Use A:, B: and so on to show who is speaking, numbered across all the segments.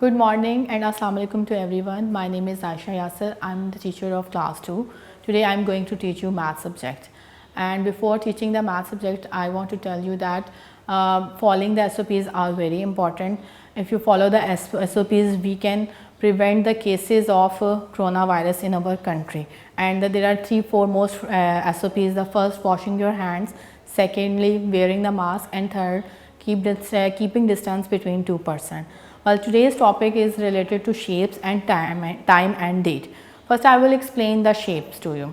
A: Good morning and Assalamu alaikum to everyone. My name is Aisha Yasser. I'm the teacher of class 2. Today I'm going to teach you math subject. And before teaching the math subject, I want to tell you that following the SOPs are very important. If you follow the SOPs, we can prevent the cases of coronavirus in our country. And there are three foremost SOPs. The first, washing your hands. Secondly, wearing the mask. And third, keeping distance between two persons. Well, today's topic is related to shapes and time and date. First, I will explain the shapes to you.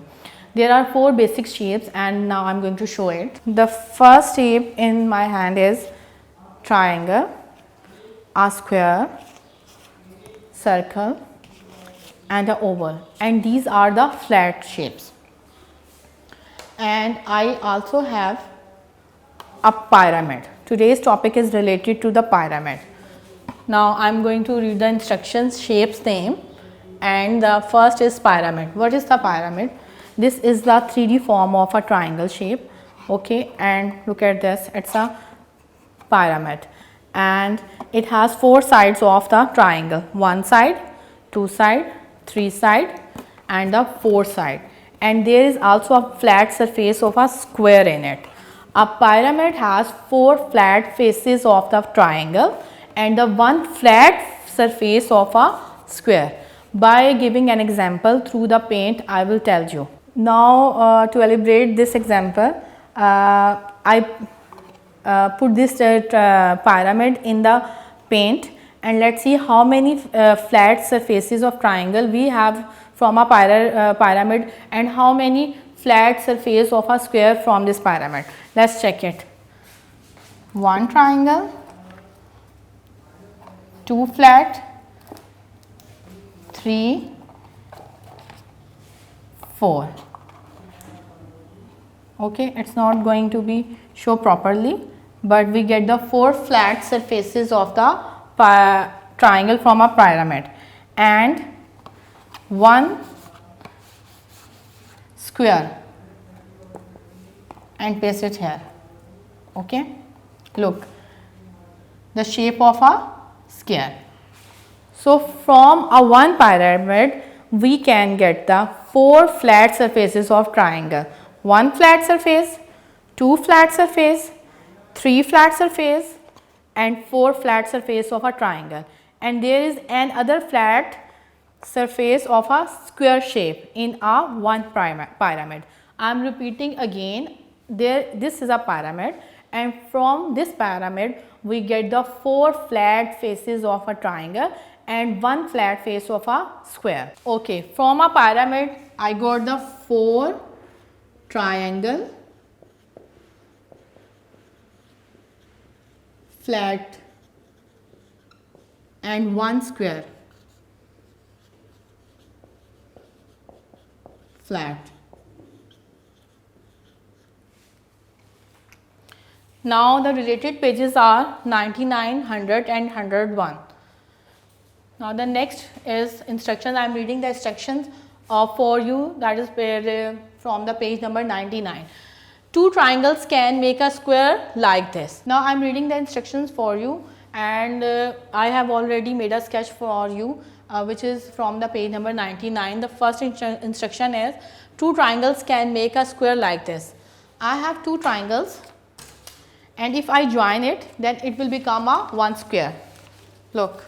A: There are four basic shapes and now I am going to show it. The first shape in my hand is triangle, a square, circle and an oval, and these are the flat shapes. And I also have a pyramid. Today's topic is related to the pyramid. Now I am going to read the instructions, shapes, name, and the first is pyramid. What is the pyramid? This is the 3D form of a triangle shape. Okay, and look at this, it's a pyramid and it has four sides of the triangle. One side, two side, three side and the four side. And there is also a flat surface of a square in it. A pyramid has four flat faces of the triangle and the one flat surface of a square. By giving an example through the paint, I will tell you. Now to elaborate this example, I put this pyramid in the paint and let's see how many flat surfaces of triangle we have from a pyramid and how many flat surface of a square from this pyramid. Let's check it. One triangle, two flat, three, four. Okay, it's not going to be show properly, but we get the four flat surfaces of the triangle from a pyramid and one square and paste it here. Okay, look, the shape of a square. So from a one pyramid we can get the four flat surfaces of triangle. One flat surface, two flat surface, three flat surface and four flat surface of a triangle. And there is another flat surface of a square shape in a one pyramid. I am repeating again, this is a pyramid and from this pyramid we get the four flat faces of a triangle and one flat face of a square. Okay, from a pyramid I got the four triangle, flat and one square, flat. Now the related pages are 99, 100 and 101. Now the next is instructions. I am reading the instructions for you, that is from the page number 99. Two triangles can make a square like this. Now I am reading the instructions for you and I have already made a sketch for you which is from the page number 99. The first instruction is two triangles can make a square like this. I have two triangles and if I join it then it will become a one square. Look.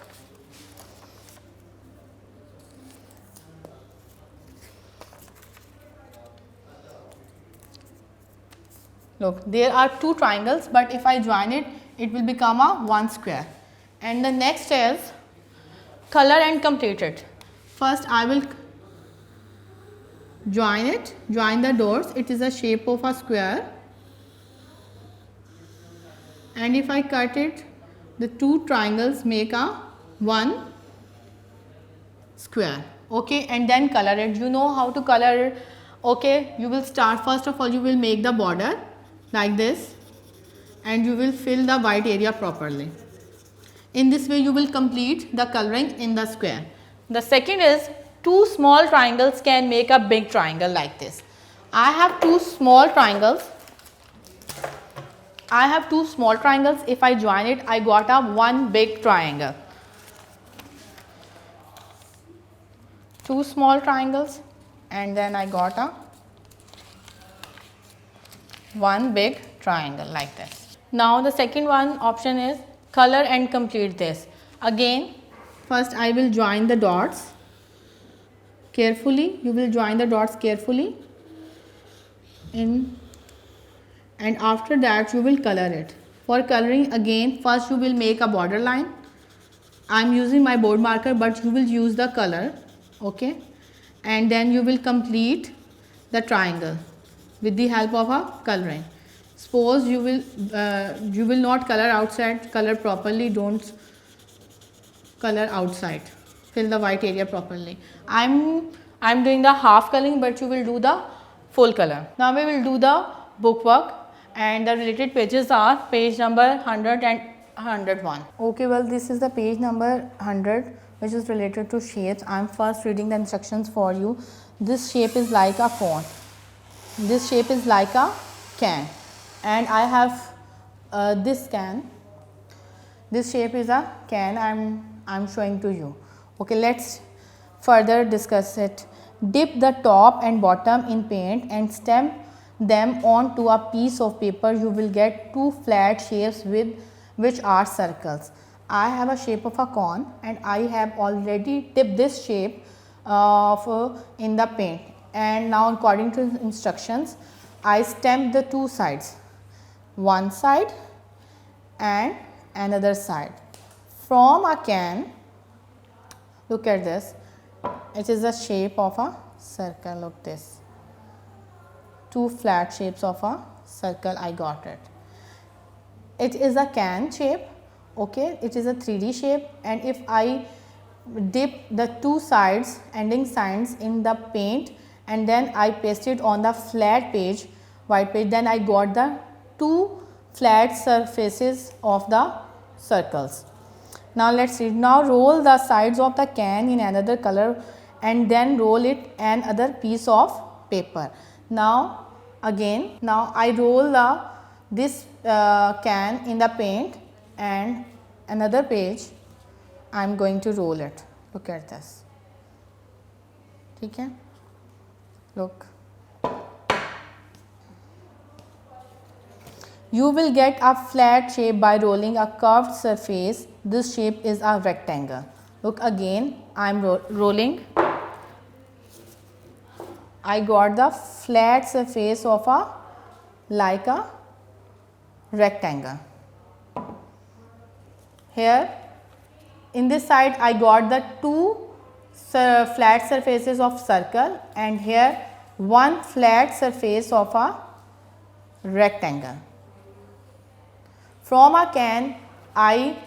A: Look, there are two triangles but if I join it, it will become a one square. And the next is color and complete it. First I will join it, join the doors, it is a shape of a square. And if I cut it, the two triangles make a one square. Okay, and then color it. You know how to color it. Okay, you will start, first of all you will make the border like this and you will fill the white area properly. In this way you will complete the coloring in the square. The second is two small triangles can make a big triangle like this. I have two small triangles If I join it, I got a one big triangle. 2 small triangles, and then I got a one big triangle like this. Now the second one option is color and complete this. Again, first I will join the dots carefully. You will join the dots carefully in, and after that you will color it. For coloring, again, first you will make a border line. I am using my board marker, but you will use the color, okay, and then you will complete the triangle with the help of a coloring. Suppose you will not color outside, color properly, don't color outside, fill the white area properly. I'm doing the half coloring, but you will do the full color. Now we will do the bookwork, and the related pages are page number 100 and 101. Okay, well, this is the page number 100, which is related to shapes. I am first reading the instructions for you. This shape is like a cone. This shape is like a can, and I have this can. This shape is a can. I'm showing to you. Okay, let's further discuss it. Dip the top and bottom in paint and stamp them onto a piece of paper. You will get two flat shapes with which are circles. I have a shape of a cone, and I have already dipped this shape in the paint, and now according to instructions I stamp the two sides, one side and another side. From a can, look at this, it is the shape of a circle. Look this, two flat shapes of a circle, I got it. It is a can shape, okay, it is a 3D shape, and if I dip the two sides ending sides in the paint and then I paste it on the flat page, white page, then I got the two flat surfaces of the circles. Now let's see. Now roll the sides of the can in another color and then roll it another piece of paper. Now again, now I roll this can in the paint, and another page I am going to roll it. Look at this. Okay, look. You will get a flat shape by rolling a curved surface. This shape is a rectangle. Look again, I am rolling. I got the flat surface of like a rectangle. Here in this side I got the two flat surfaces of circle, and here one flat surface of a rectangle. From a can I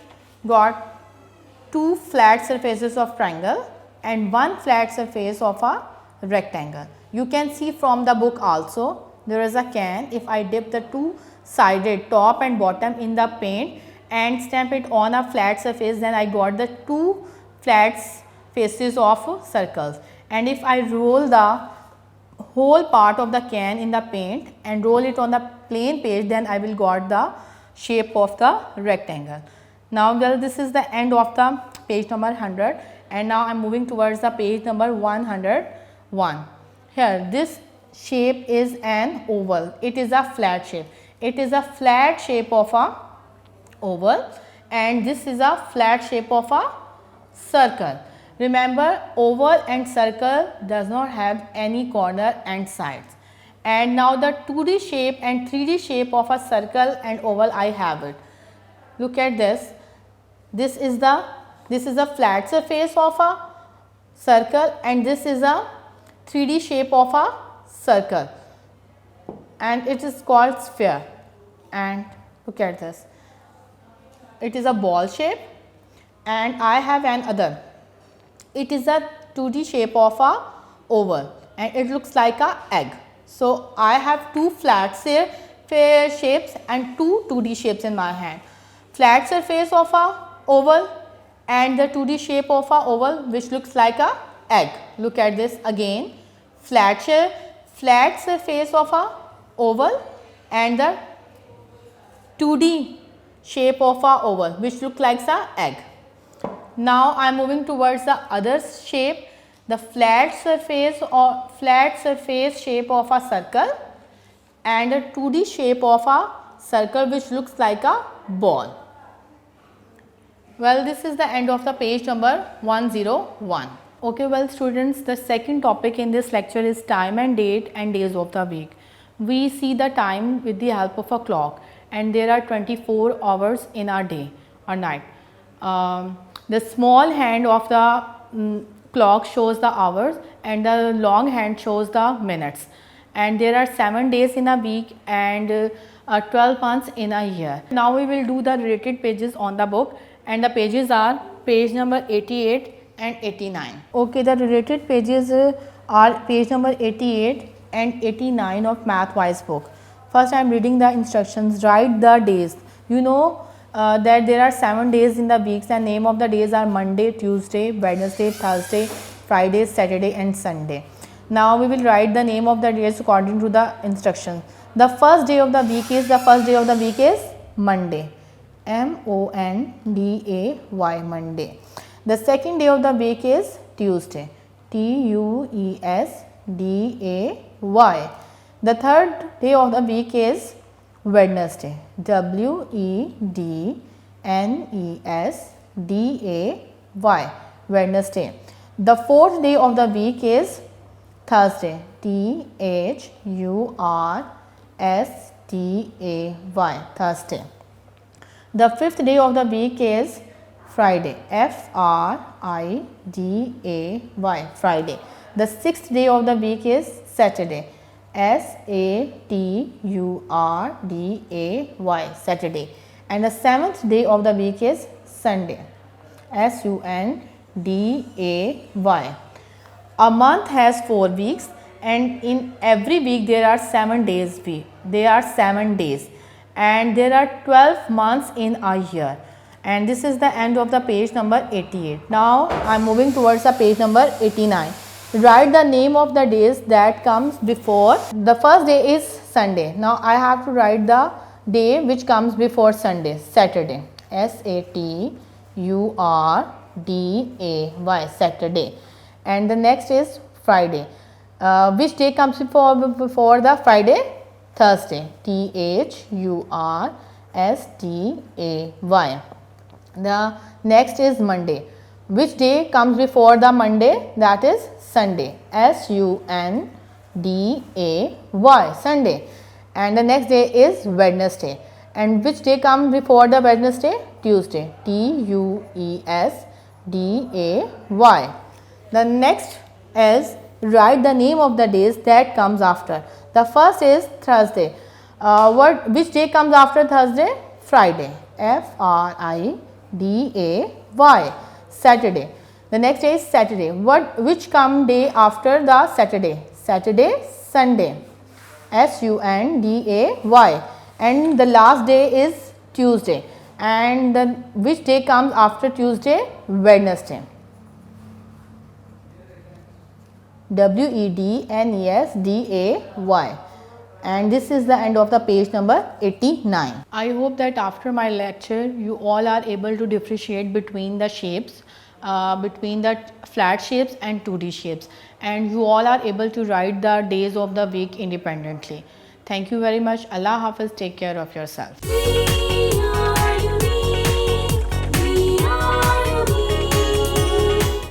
A: got two flat surfaces of triangle and one flat surface of a rectangle. You can see from the book also, there is a can. If I dip the two sided top and bottom in the paint and stamp it on a flat surface, then I got the two flat faces of circles. And if I roll the whole part of the can in the paint and roll it on the plain page, then I will got the shape of the rectangle. Now this is the end of the page number 100, and now I am moving towards the page number 101. Here this shape is an oval. It is a flat shape. It is a flat shape of a oval, and this is a flat shape of a circle. Remember, oval and circle does not have any corner and sides. And now the 2D shape and 3D shape of a circle and oval, I have it. Look at this. This is a flat surface of a circle, and this is a 3D shape of a circle, and it is called sphere. And look at this. It is a ball shape, and I have another. It is a 2D shape of a oval, and it looks like a egg. So I have two flat shapes and two 2D shapes in my hand. Flat surface of a oval and the 2D shape of a oval which looks like a egg. Look at this again. Flat surface of a oval and the 2D shape of a oval which looks like a egg. Now I am moving towards the other shape. the flat surface shape of a circle and a 2D shape of a circle which looks like a ball. Well, this is the end of the page number 101. Okay, well students, the second topic in this lecture is time and date and days of the week. We see the time with the help of a clock, and there are 24 hours in a day or night. The small hand of the clock shows the hours and the long hand shows the minutes, and there are 7 days in a week and 12 months in a year. Now we will do the related pages on the book, and the pages are page number 88 and 89. Okay, the related pages are page number 88 and 89 of Mathwise book. First I am reading the instructions. Write the days. You know that there are 7 days in the weeks, and name of the days are Monday, Tuesday, Wednesday, Thursday, Friday, Saturday and Sunday. Now we will write the name of the days according to the instructions. The first day of the week is Monday. M-O-N-D-A-Y, Monday. The second day of the week is Tuesday. T-U-E-S-D-A-Y. The third day of the week is Wednesday. W-E-D-N-E-S-D-A-Y, Wednesday. The fourth day of the week is Thursday. T-H-U-R-S-T-A-Y, Thursday. The fifth day of the week is Friday. F-R-I-D-A-Y, Friday. The sixth day of the week is Saturday. S-A-T-U-R-D-A-Y, Saturday. And the seventh day of the week is Sunday. S-U-N-D-A-Y. A month has 4 weeks, and in every week there are 7 days. And there are 12 months in a year. And this is the end of the page number 88. Now I am moving towards the page number 89. Write the name of the days that comes before. The first day is Sunday. Now I have to write the day which comes before Sunday, Saturday. S-A-T-U-R-D-A-Y, Saturday. And the next is Friday. Which day comes before the Friday? Thursday. T-H-U-R-S-T-A-Y. The next is Monday. Which day comes before the Monday? That is Sunday. S-U-N-D-A-Y, Sunday. And the next day is Wednesday. And which day comes before the Wednesday? Tuesday. T-U-E-S-D-A-Y. The next is write the name of the days that comes after. The first is Thursday. Which day comes after Thursday? Friday. F-R-I-D-A-Y. Saturday. The next day is Saturday. Which come day after the Saturday? Saturday, Sunday. S-U-N-D-A-Y. And the last day is Tuesday. And which day comes after Tuesday? Wednesday. W-E-D-N-E-S-D-A-Y. And this is the end of the page number 89. I hope that after my lecture you all are able to differentiate between the shapes, between the flat shapes and 2D shapes, and you all are able to write the days of the week independently. Thank you very much. Allah Hafiz. Take care of yourself.